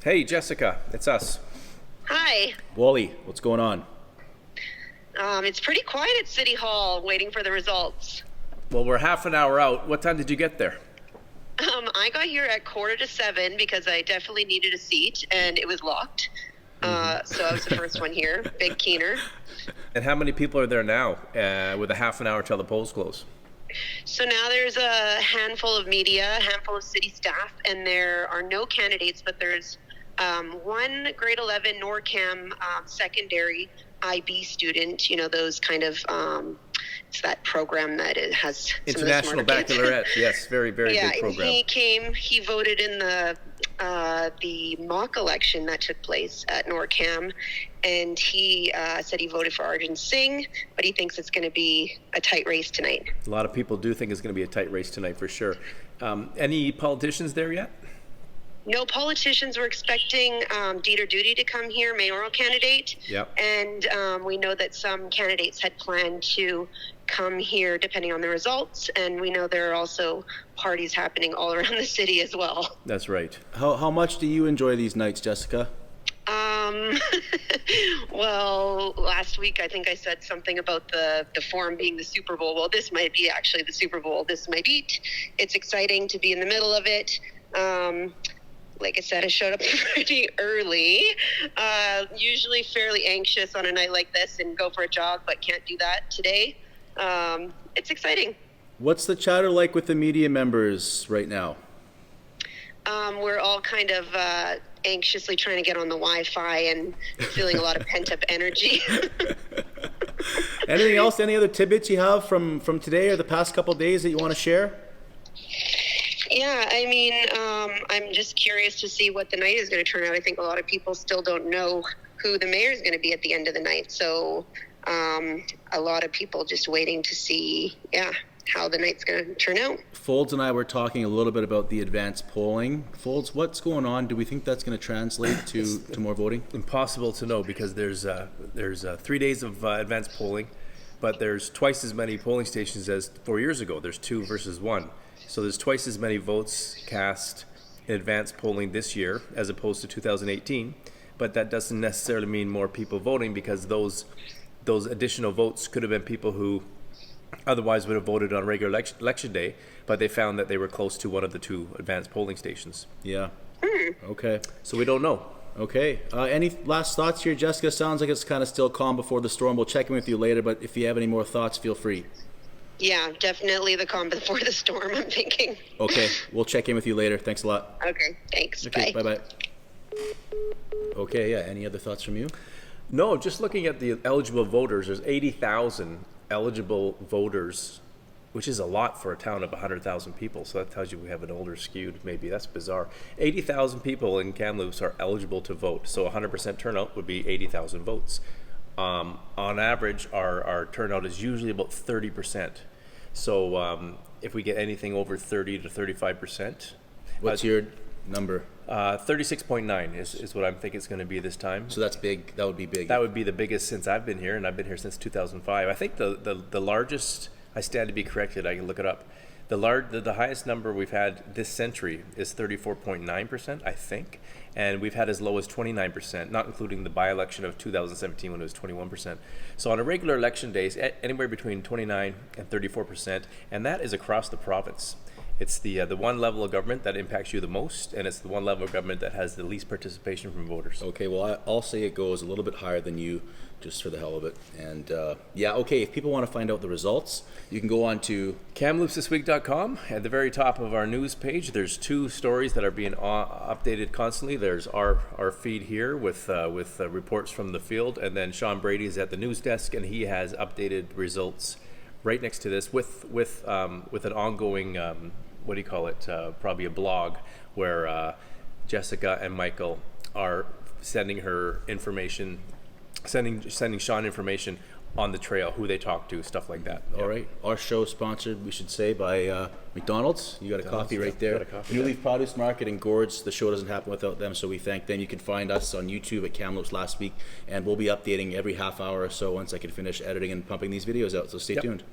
Hey, Jessica, it's us. Hi. Wally, what's going on? It's pretty quiet at City Hall waiting for the results. Well, we're half an hour out. What time did you get there? I got here at 6:45 because I definitely needed a seat and it was locked. So I was the first one here, big keener. And how many people are there now with a half an hour till the polls close? So now there's a handful of media, a handful of city staff, and there are no candidates, but there's one grade 11 NORCAM secondary IB student, those kind of, it's that program that it has International Baccalaureate, yes, very, very big program. Yeah, he voted in the mock election that took place at NORCAM, and he said he voted for Arjun Singh, but he thinks it's going to be a tight race tonight. A lot of people do think it's going to be a tight race tonight for sure. Any politicians there yet? No politicians. We're expecting Dieter Duty to come here, mayoral candidate. Yep. And we know that some candidates had planned to come here depending on the results. And we know there are also parties happening all around the city as well. That's right. How much do you enjoy these nights, Jessica? Well, last week I think I said something about the forum being the Super Bowl. Well, this might be actually the Super Bowl. This might be. It's exciting to be in the middle of it. Like I said, I showed up pretty early, usually fairly anxious on a night like this and go for a jog, but can't do that today. It's exciting. What's the chatter like with the media members right now? We're all kind of anxiously trying to get on the Wi-Fi and feeling a lot of pent-up energy. Anything else, any other tidbits you have from today or the past couple of days that you want to share? Yeah, I mean, I'm just curious to see what the night is going to turn out. I think a lot of people still don't know who the mayor is going to be at the end of the night. So a lot of people just waiting to see, how the night's going to turn out. Foulds and I were talking a little bit about the advanced polling. Foulds, what's going on? Do we think that's going to translate to more voting? Impossible to know because there's 3 days of advanced polling, but there's twice as many polling stations as 4 years ago. There's 2 versus 1. So there's twice as many votes cast in advanced polling this year as opposed to 2018. But that doesn't necessarily mean more people voting because those additional votes could have been people who otherwise would have voted on regular election day, but they found that they were close to one of the 2 advanced polling stations. Yeah. Okay. So we don't know. Okay. Any last thoughts here, Jessica? Sounds like it's kind of still calm before the storm. We'll check in with you later, but if you have any more thoughts, feel free. Yeah, definitely the calm before the storm, I'm thinking. Okay, we'll check in with you later. Thanks a lot. Okay, thanks. Okay, Bye. bye-bye. Okay, yeah, any other thoughts from you? No, just looking at the eligible voters, there's 80,000 eligible voters, which is a lot for a town of 100,000 people. So that tells you we have an older skewed, maybe. That's bizarre. 80,000 people in Kamloops are eligible to vote. So 100% turnout would be 80,000 votes. On average, our turnout is usually about 30%. So if we get anything over 30 to 35%. What's your number? 36.9 is what I'm thinking it's going to be this time. So that's big. That would be big. That would be the biggest since I've been here, and I've been here since 2005. I think the largest, I stand to be corrected, I can look it up. The highest number we've had this century is 34.9%, I think, and we've had as low as 29%, not including the by-election of 2017 when it was 21%. So on a regular election day, anywhere between 29 and 34%, and that is across the province. It's the one level of government that impacts you the most, and it's the one level of government that has the least participation from voters. Okay, well, I'll say it goes a little bit higher than you, just for the hell of it. And okay, if people want to find out the results, you can go on to KamloopsThisWeek.com. At the very top of our news page, there's 2 stories that are being updated constantly. There's our feed here with reports from the field, and then Sean Brady is at the news desk, and he has updated results right next to this with an ongoing probably a blog where Jessica and Michael are sending her information, sending Sean information on the trail, who they talk to, stuff like that. All right. Our show is sponsored, we should say, by McDonald's. You got a coffee right there. New Leaf Produce Market in Gord's. The show doesn't happen without them, so we thank them. You can find us on YouTube at Kamloops Last Week, and we'll be updating every half hour or so once I can finish editing and pumping these videos out, so stay tuned.